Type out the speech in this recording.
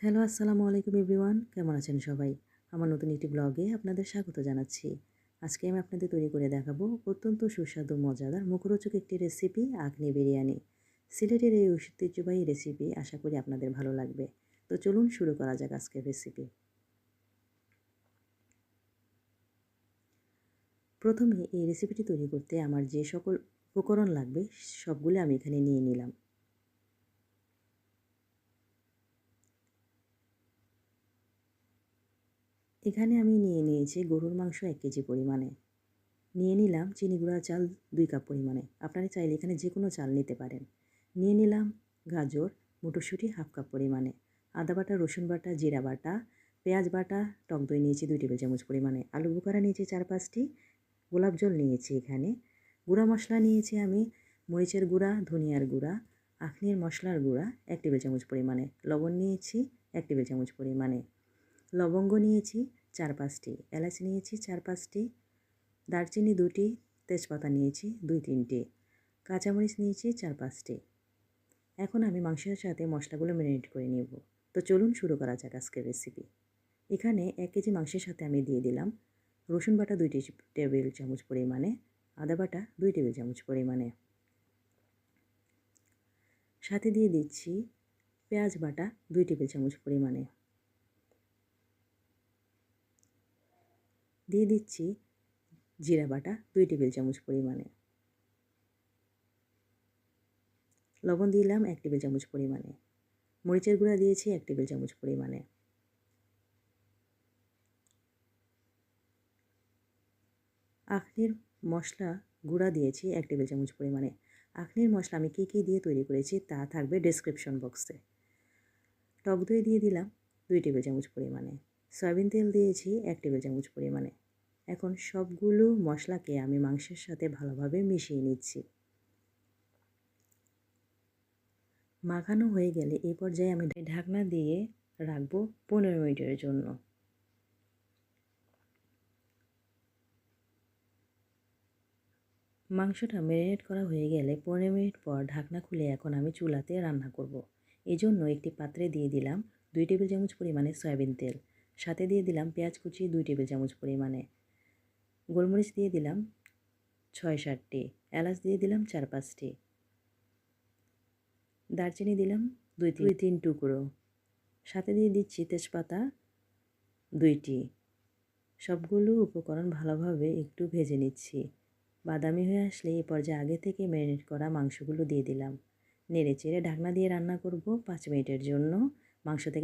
Hello, আসসালামু আলাইকুম everyone. কেমন আছেন সবাই? আমার নতুন একটি ব্লগে আপনাদের স্বাগত জানাচ্ছি। আজকে আমি আপনাদের তৈরি করে দেখাবো অত্যন্ত সুস্বাদু মজাদার মুখরোচক একটি রেসিপি আখনি বিরিয়ানি। সিলেটের এই ঐতিহ্যবাহী রেসিপি আশা করি আপনাদের ভালো লাগবে। তো চলুন শুরু করা যাক আজকের রেসিপি। প্রথমে এই রেসিপিটি তৈরি করতে আমার যে সকল উপকরণ লাগবে সবগুলো আমি এখানে নিয়ে নিলাম। এখানে আমি নিয়ে নিয়েছি গরুর মাংস 1 কেজি পরিমাণে। নিয়ে নিলাম চিনি গুঁড়া চাল 2 কাপ পরিমাণে। আপনারা চাইলে এখানে যে কোনো চাল নিতে পারেন। নিয়ে নিলাম গাজর, মটরশুঁটি হাফ কাপ পরিমাণে, আদা বাটা, রসুন বাটা, জিরা বাটা, পেঁয়াজ বাটা, টক দই নিয়েছি 2 টেবিল চামচ পরিমাণে, আলু বোখারা নিয়েছি 4-5টি, গোলাপ জল নিয়েছি এখানে। গুঁড়া মশলা নিয়েছি আমি মরিচের গুঁড়া, ধনিয়ার গুঁড়া, আখনির মশলার গুঁড়া 1 টেবিল চামচ পরিমাণে, লবণ নিয়েছি 1 টেবিল চামচ পরিমাণে, লবঙ্গ নিয়েছি 4-5টি, এলাচ নিয়েছি 4-5টি, দারচিনি 2টি, তেজপাতা নিয়েছি 2-3টি, কাঁচামরিচ নিয়েছি 4-5টি। এখন আমি মাংসের সাথে মশলাগুলো ম্যারিনেট করে নেব। তো চলুন শুরু করা যাক আজকের রেসিপি। এখানে 1 কেজি মাংসের সাথে আমি দিয়ে দিলাম রসুন বাটা 2 টেবিল চামচ পরিমাণে, আদা বাটা 2 টেবিল চামচ পরিমাণে, সাথে দিয়ে দিচ্ছি পেঁয়াজ বাটা 2 টেবিল চামচ পরিমাণে, দিয়ে দিচ্ছি জিরা বাটা 2 টেবিল চামচ পরিমাণে, লবণ দিলাম 1 টেবিল চামচ পরিমাণে, মরিচের গুঁড়া দিয়েছি 1 টেবিল চামচ পরিমাণে, আখনির মশলা গুঁড়া দিয়েছি 1 টেবিল চামচ পরিমাণে। আখনির মশলা আমি কী দিয়ে তৈরি করেছি তা থাকবে ডেসক্রিপশন বক্সে। টক দই দিয়ে দিলাম 2 টেবিল চামচ পরিমাণে, সয়াবিন তেল দিয়েছি 1 টেবিল চামচ পরিমাণে। এখন সবগুলো মশলাকে আমি মাংসের সাথে ভালোভাবে মিশিয়ে নিচ্ছি। মাখানো হয়ে গেলে এই পর্যায়ে আমি ঢাকনা দিয়ে রাখবো 15 মিনিটের জন্য। মাংসটা ম্যারিনেট করা হয়ে গেলে 15 মিনিট পর ঢাকনা খুলে এখন আমি চুলাতে রান্না করব। এজন্য একটি পাত্রে দিয়ে দিলাম 2 টেবিল চামচ পরিমাণে সয়াবিন তেল, সাথে দিয়ে দিলাম পেঁয়াজ কুচি 2 টেবিল চামচ পরিমাণে, গোলমরিচ দিয়ে দিলাম 6-7টি, এলাচ দিয়ে দিলাম 4-5টি, দারচিনি দিলাম 2-3 টুকরো, সাথে দিয়ে দিচ্ছি তেজপাতা 2টি। সবগুলো উপকরণ ভালোভাবে একটু ভেজে নিচ্ছি। বাদামি হয়ে আসলে এই পর্যায়ে আগে থেকে ম্যারিনেট করা মাংসগুলো দিয়ে দিলাম। নেড়েচেড়ে ঢাকনা দিয়ে রান্না করব 5 মিনিটের জন্য। মাংস থেকে